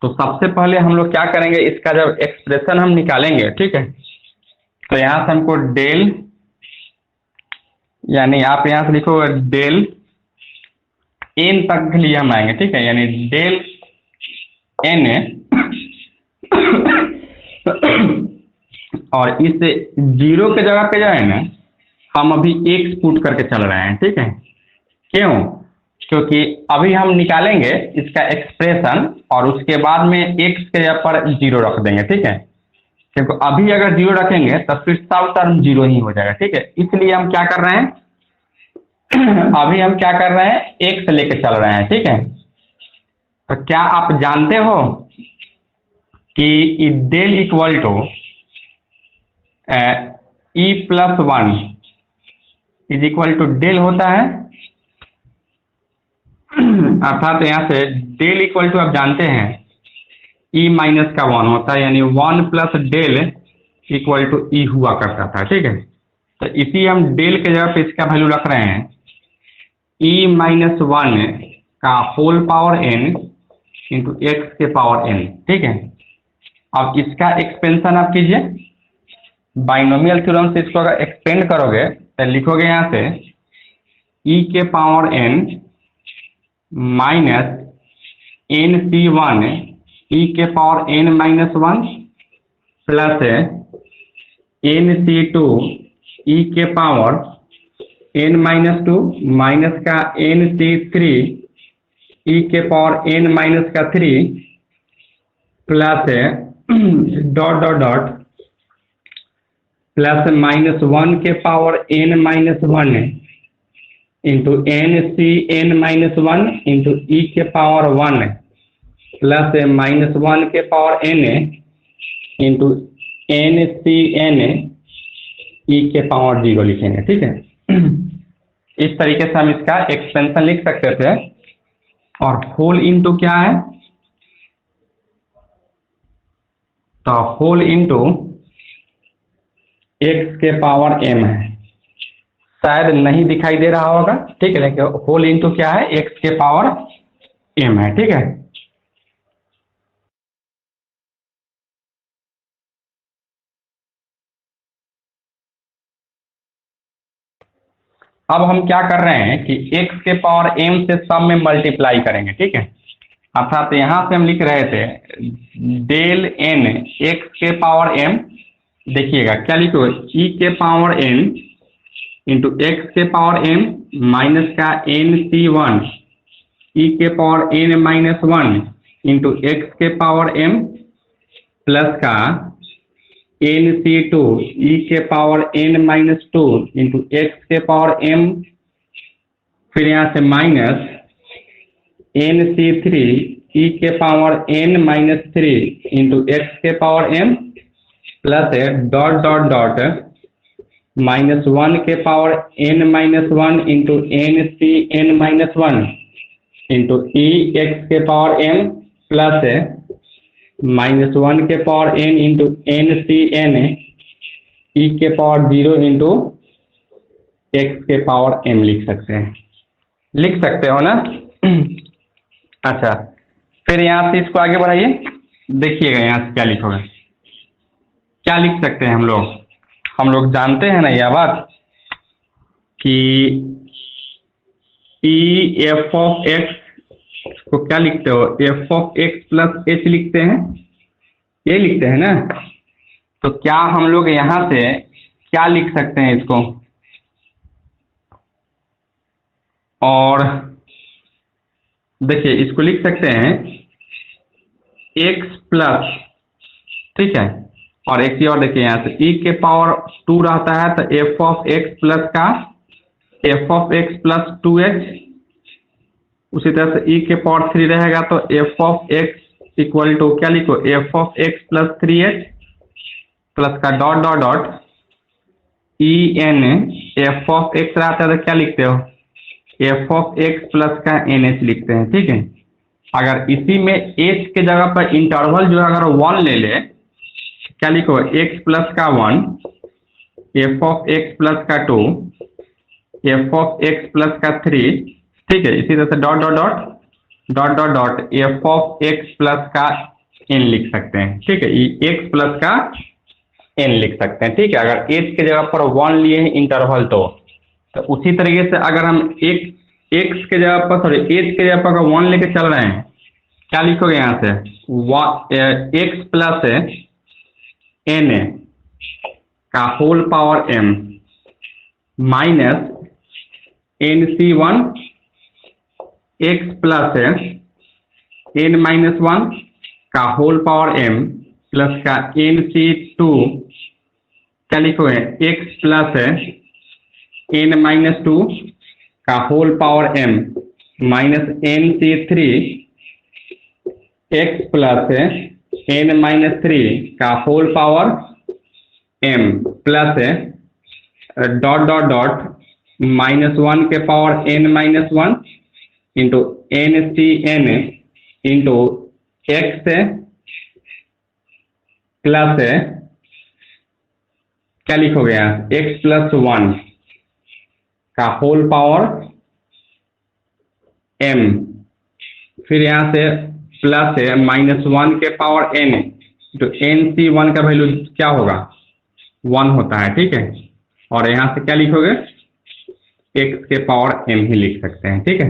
तो सबसे पहले हम लोग क्या करेंगे, इसका जब एक्सप्रेशन हम निकालेंगे, ठीक है, तो यहाँ से हमको डेल, यानी आप यहाँ से लिखोगे डेल n तक के लिए हम आएंगे, ठीक है। यानी डेल n और इस जीरो के जगह पे जो है ना, हम अभी x पुट करके चल रहे हैं, ठीक है। क्यों, क्योंकि अभी हम निकालेंगे इसका एक्सप्रेशन और उसके बाद में x के जगह पर जीरो रख देंगे, ठीक है। क्योंकि अभी अगर जीरो रखेंगे तो फिर सब टर्म जीरो ही हो जाएगा, ठीक है। इसलिए हम क्या कर रहे हैं अभी हम क्या कर रहे हैं, x लेके चल रहे हैं, ठीक है। तो क्या आप जानते हो कि del equal to e+1 is equal to del होता है। अर्थात यहाँ से डेल इक्वल टू आप जानते हैं e-1 होता है, यानी 1 प्लस डेल इक्वल टू ई हुआ करता था, ठीक है। तो इसी हम डेल के जगह पे इसका वैल्यू रख रहे हैं e-1 का whole power n into X के पावर n, ठीक है। अब इसका एक्सपेंशन आप कीजिए, बाइनोमियल थ्योरम से इसको अगर एक्सपेंड करोगे तो लिखोगे यहाँ से e के power n minus nc1 e के power n-1 plus nc2 e के पावर n-2 माइनस का nc3 e के power n-3 plus dot dot dot plus -1 के power n-1 into nc(n-1) into e के पावर 1 प्लस -1 के power n into nc(n) e के पावर 0 लिखेंगे, ठीक है। इस तरीके से हम इसका एक्सपेंशन लिख सकते थे। और होल इंटू क्या है, तो होल इंटू x के पावर m है, शायद नहीं दिखाई दे रहा होगा, ठीक है। लेकिन होल इंटू क्या है, x के पावर m है, ठीक है। अब हम क्या कर रहे हैं कि x के पावर m से सब में मल्टीप्लाई करेंगे, ठीक है। अर्थात यहाँ से हम लिख रहे थे डेल n x के पावर m, देखिएगा क्या लिखो, e के पावर n इंटू एक्स के पावर m माइनस का nc1 e के पावर n-1 इंटू एक्स के पावर m प्लस का nc2 e के पावर n-2 इंटू एक्स के पावर m, फिर यहाँ से माइनस nc3 e के पावर n-3 इंटू एक्स के power m plus dot dot dot -1 के power n-1 into nc(n-1) into e x के पावर m प्लस -1 के power n into nc(n) e के पावर 0 इंटू एक्स के पावर m लिख सकते हैं, लिख सकते हो ना। अच्छा, फिर यहाँ से इसको आगे बढ़ाइए, देखिएगा यहाँ से क्या लिखोगे, क्या लिख सकते हैं हम लोग जानते हैं ना यह बात कि ई एफ ऑफ एक्स को क्या लिखते हो, F of X plus H लिखते हैं, ये लिखते हैं ना। तो क्या हम लोग यहाँ से क्या लिख सकते हैं इसको, और देखिए इसको लिख सकते हैं x प्लस, ठीक है, और एक चीज और देखिए यहाँ से e के पावर 2 रहता है तो f ऑफ x प्लस का f of x plus 2h, उसी तरह से e के पावर 3 रहेगा तो f of x equal to क्या लिखो f of x plus 3h plus का dot dot dot e n f of x रहता है तो क्या लिखते हो f ऑफ x प्लस का nh लिखते हैं, ठीक है। अगर इसी में h के जगह पर इंटरवल जो है अगर 1 ले ले क्या लिखो x प्लस का 1, f ऑफ x प्लस का 2, f ऑफ x प्लस का 3, ठीक है। इसी तरह से dot dot dot dot dot dot f of x plus का n लिख सकते हैं, ठीक है। x प्लस का n लिख सकते हैं, ठीक है। अगर h के जगह पर 1 लिए हैं इंटरवल तो उसी तरीके से अगर हम x के जगह पर सॉरी h के जगह पर अगर 1 लेके चल रहे हैं क्या लिखोगे यहाँ से x प्लस n का whole power m minus nc1 x plus n minus 1 का होल पावर m प्लस का nc2 क्या लिखोगे x प्लस n माइनस 2 का whole power m minus nc3 x plus n minus 3 का whole power m plus dot dot dot -1 के power n minus 1 into ncn into x plus क्या लिखोगे यहाँ x प्लस 1 का होल पावर m, फिर यहाँ से प्लस -1 के पावर n तो nc1 का वैल्यू क्या होगा 1 होता है, ठीक है। और यहाँ से क्या लिखोगे x के पावर m ही लिख सकते हैं, ठीक है,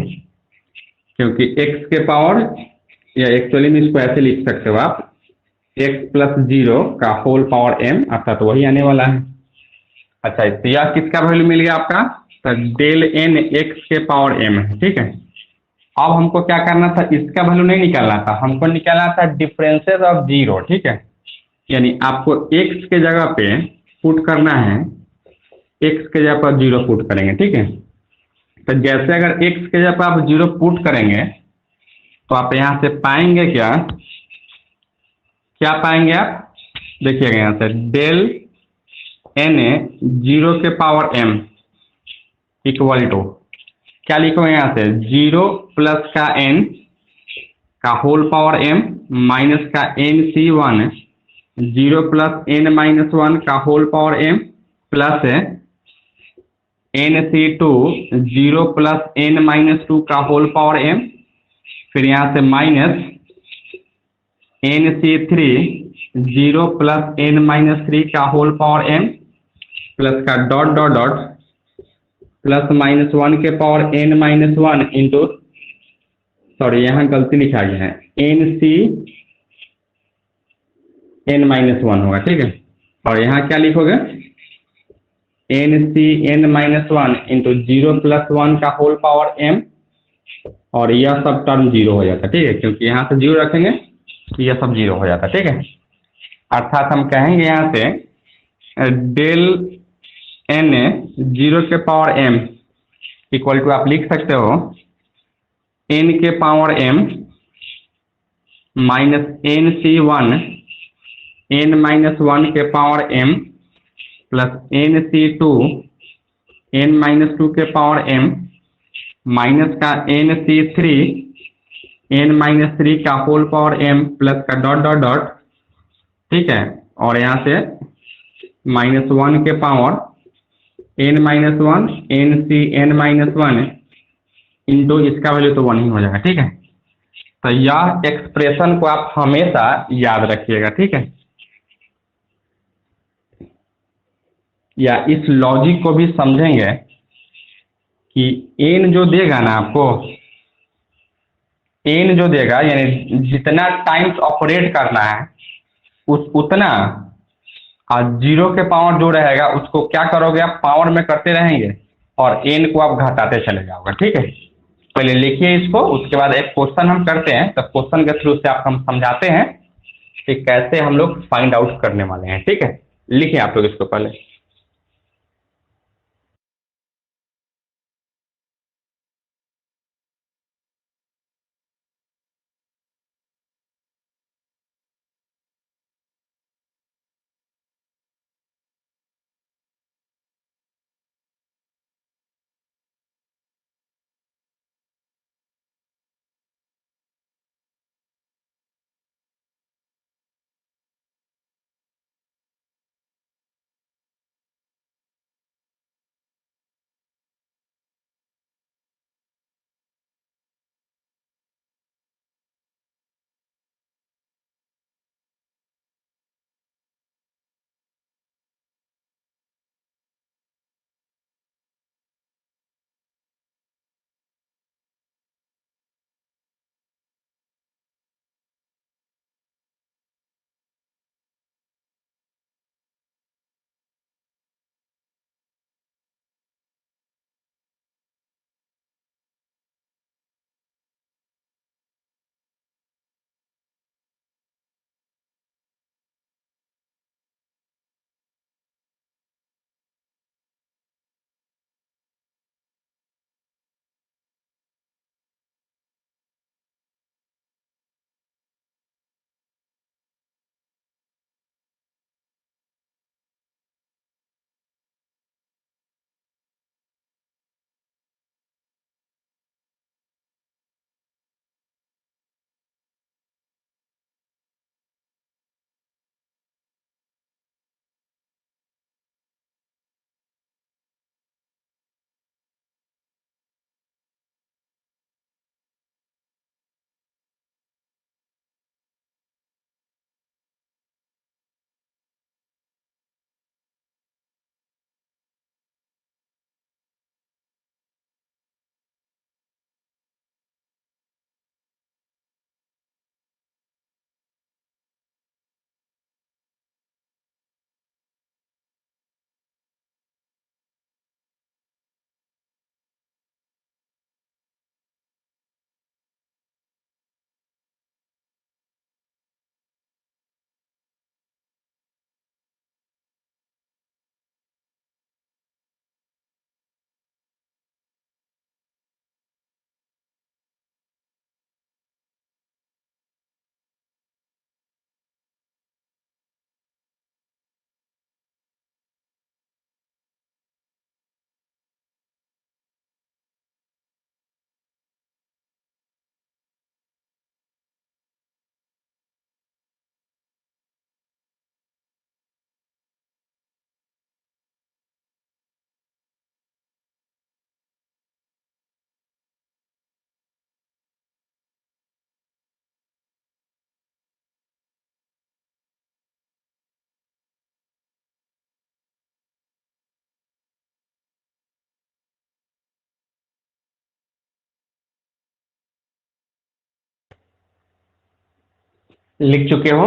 क्योंकि x के पावर या एक्चुअली में इसको ऐसे लिख सकते हो आप x प्लस 0 का होल पावर m अर्थात तो वही आने वाला है। अच्छा तो यह किसका वैल्यू मिल गया आपका तो डेल n x के पावर m है, ठीक है। अब हमको क्या करना था इसका वैल्यू नहीं निकालना था, हमको निकालना था डिफरेंसेस ऑफ 0, ठीक है। यानी आपको x के जगह पे पुट करना है, x के जगह पर 0 पुट करेंगे, ठीक है। तो जैसे अगर x के जगह पर आप 0 पुट करेंगे तो आप यहाँ से पाएंगे क्या पाएंगे आप देखिएगा यहाँ से डेल n 0 के पावर m इक्वल टू क्या लिखो यहाँ से 0 प्लस का n का होल पावर m माइनस का nc1 0 प्लस n माइनस 1 का whole power m plus nc2 0 plus n minus 2 का होल पावर m, फिर यहाँ से minus nc3 0 plus n minus 3 का होल पावर m प्लस का डॉट डॉट डॉट प्लस -1 के power n minus 1 into sorry यहाँ गलती लिखा गया है nc n माइनस 1 होगा, ठीक है। और यहाँ क्या लिखोगे nc n minus 1 into 0 plus 1 का होल पावर m, और यह सब टर्म 0 हो जाता है, ठीक है, क्योंकि यहाँ से 0 रखेंगे तो यह सब 0 हो जाता है, ठीक है। अर्थात हम कहेंगे यहाँ से डेल n 0 के पावर m इक्वल टू आप लिख सकते हो n के power m minus nc1 n minus 1 के power m plus nc2 n minus 2 के पावर m माइनस का nc3 n माइनस 3 का होल पावर m प्लस का डॉट डॉट डॉट, ठीक है। और यहाँ से -1 के power n minus 1 nc n minus 1 into इसका वैल्यू तो 1 ही हो जाएगा, ठीक है। तो यह एक्सप्रेशन को आप हमेशा याद रखिएगा, ठीक है, या इस लॉजिक को भी समझेंगे कि n जो देगा ना आपको n जो देगा यानी जितना टाइम्स ऑपरेट करना है उतना और 0 के पावर जो रहेगा उसको क्या करोगे आप पावर में करते रहेंगे और n को आप घटाते चले जाओगे, ठीक है। पहले लिखिए इसको, उसके बाद एक क्वेश्चन हम करते हैं, तो क्वेश्चन के थ्रू से आपको हम समझाते हैं कि कैसे हम लोग फाइंड आउट करने वाले हैं। ठीक है, लिखिए आप लोग इसको पहले। लिख चुके हो?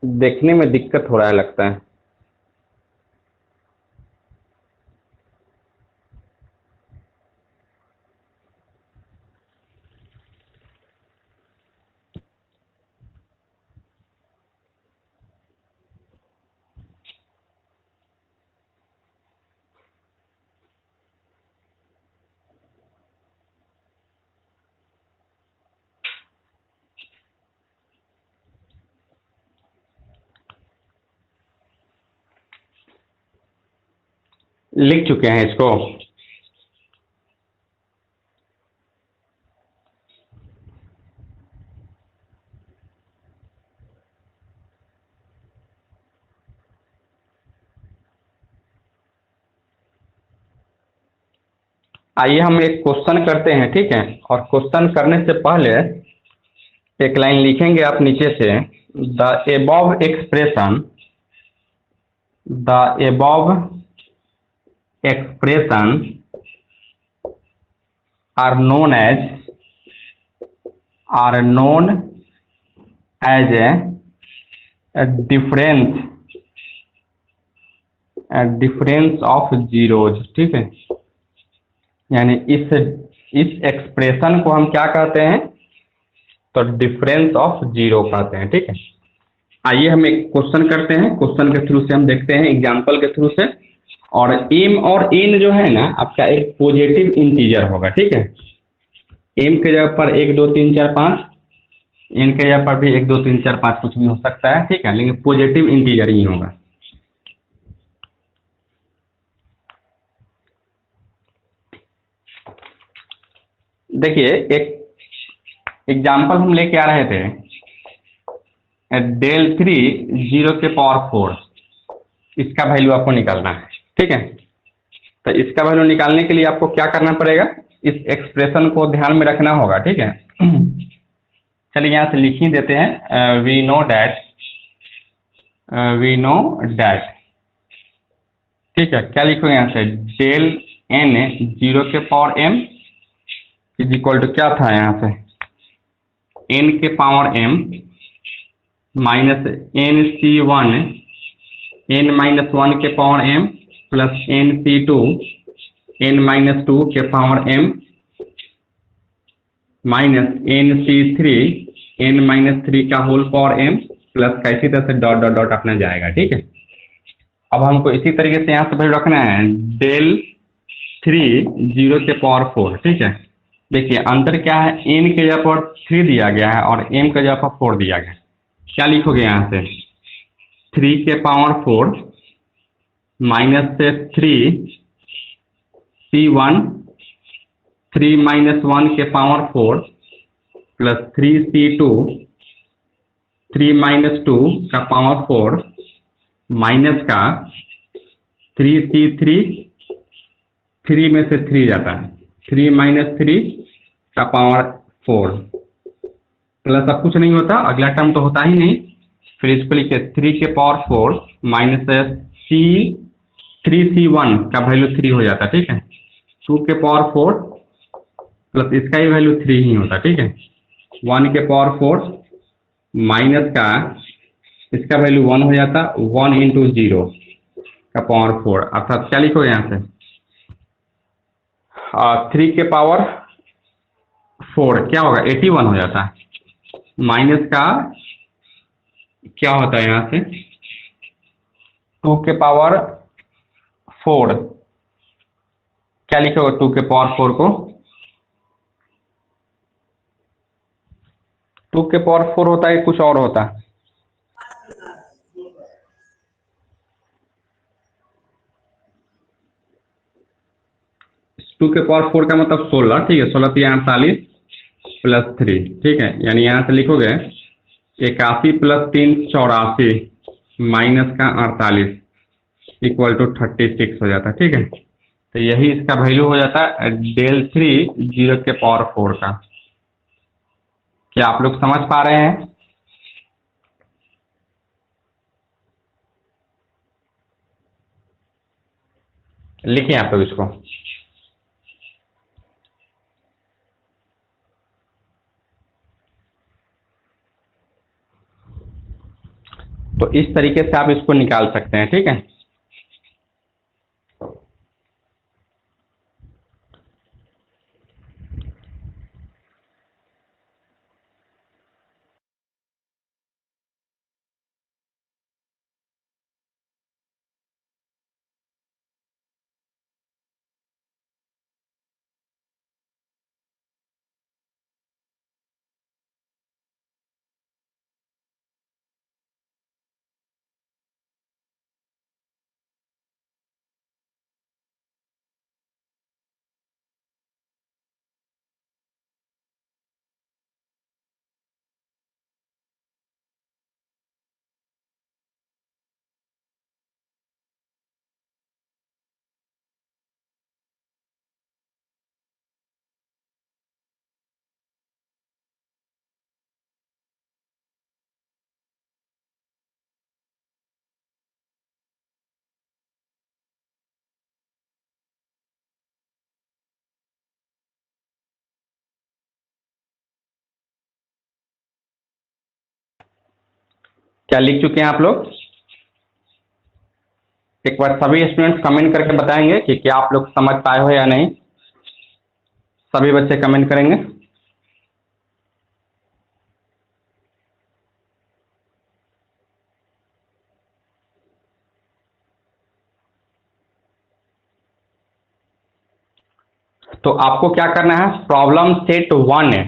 देखने में दिक्कत हो रहा है लगता है। लिख चुके हैं इसको? आइए हम एक क्वेश्चन करते हैं, ठीक है। और क्वेश्चन करने से पहले एक लाइन लिखेंगे आप नीचे से, the above expression, the above expression are known as, are known as a difference difference of zeros, ठीक है। यानी इस एक्सप्रेशन को हम क्या कहते हैं, तो डिफरेंस ऑफ जीरो कहते हैं, ठीक है। आइए हम एक क्वेश्चन करते हैं, क्वेश्चन के थ्रू से हम देखते हैं, एग्जाम्पल के थ्रू से। और एम और एन जो है ना आपका एक पॉजिटिव इंटीजर होगा, ठीक है। एम के जगह पर 1 2 3 4 5, एन के जगह पर भी 1 2 3 4 5 कुछ भी हो सकता है, ठीक है, लेकिन पॉजिटिव इंटीजर ही होगा। देखिए एक एग्जाम्पल हम लेके आ रहे थे, डेल 3 0 के पावर 4, इसका वैल्यू आपको निकालना है, ठीक है। तो इसका वैल्यू निकालने के लिए आपको क्या करना पड़ेगा, इस एक्सप्रेशन को ध्यान में रखना होगा, ठीक है। चलिए यहाँ से लिख ही देते हैं, वी नो डैट, ठीक है। क्या लिखोगे यहाँ से, डेल एन 0 के power m is equal to क्या था यहाँ से, n के power m minus NC1 n-1 के power m plus NC2 n-2 के power m minus NC3 n-3 का होल पावर m प्लस का इसी तरह से डॉट डॉट डॉट अपना जाएगा, ठीक है। अब हमको इसी तरीके से यहाँ से वैल्यू रखना है, डेल 3 0 के पावर 4, ठीक है। देखिए अंतर क्या है, n के जगह पर 3 दिया गया है और m के जगह पर 4 दिया गया है। क्या लिखोगे यहाँ से, 3 के पावर 4 माइनस से 3 C1 3-1 के पावर 4 प्लस 3C2 3-2 का पावर 4 माइनस का 3C3 3 में से 3 जाता है, 3-3 का पावर 4 प्लस अब कुछ नहीं होता, अगला टर्म तो होता ही नहीं, फिर इसको लिखे 3 के पावर 4 माइनस सी 3C1 का वैल्यू 3 हो जाता है, ठीक है। 2 के पावर 4 प्लस इसका ही वैल्यू 3 ही होता, ठीक है। 1 के पावर 4 माइनस का इसका वैल्यू 1 हो जाता, 1 इंटू 0 का पावर 4, अर्थात क्या लिखोगे यहाँ से, 3 के पावर 4 क्या होगा, 81 हो जाता है, माइनस का क्या होता है यहाँ से 2 के पावर 4, क्या लिखोगे 2 के पावर 4 को, 2 के पावर 4 होता है कुछ और होता है, 2 के पावर 4 का मतलब 16, ठीक है। 16 48 प्लस 3, ठीक है। यानी यहाँ से लिखोगे 81 प्लस 3 84 माइनस का 48 इक्वल टू 36 हो जाता है, ठीक है। तो यही इसका वैल्यू हो जाता है डेल 3 0 के पावर 4 का। क्या आप लोग समझ पा रहे हैं, लिखिए आप लोग इसको। तो इस तरीके से आप इसको निकाल सकते हैं, ठीक है। क्या लिख चुके हैं आप लोग, एक बार सभी स्टूडेंट्स कमेंट करके बताएंगे कि क्या आप लोग समझ पाए हो या नहीं। सभी बच्चे कमेंट करेंगे। तो आपको क्या करना है, प्रॉब्लम सेट 1 है,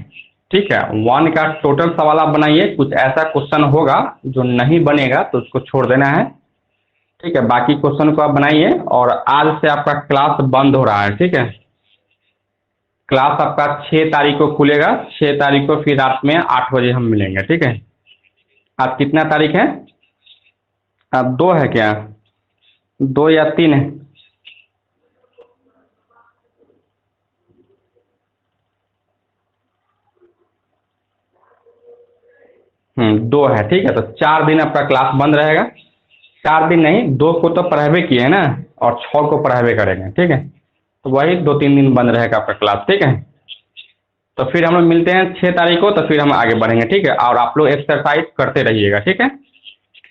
ठीक है, 1 का टोटल सवाल आप बनाइए। कुछ ऐसा क्वेश्चन होगा जो नहीं बनेगा तो उसको छोड़ देना है, ठीक है। बाकी क्वेश्चन को आप बनाइए। और आज से आपका क्लास बंद हो रहा है, ठीक है। क्लास आपका 6 तारीख को खुलेगा, 6 तारीख को फिर रात में 8 बजे हम मिलेंगे, ठीक है। आज कितना तारीख है? अब 2 है क्या? 2 या 3 है? 2 है, ठीक है। तो 4 दिन आपका क्लास बंद रहेगा। 4 दिन नहीं, 2 को तो पढ़ावे किए हैं ना, और 6 को पढ़ावे करेंगे, ठीक है। तो वही 2-3 दिन बंद रहेगा आपका क्लास, ठीक है। तो फिर हम लोग मिलते हैं 6 तारीख को, तो फिर हम आगे बढ़ेंगे, ठीक है। और आप लोग एक्सरसाइज करते रहिएगा, ठीक है।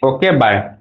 Okay, bye.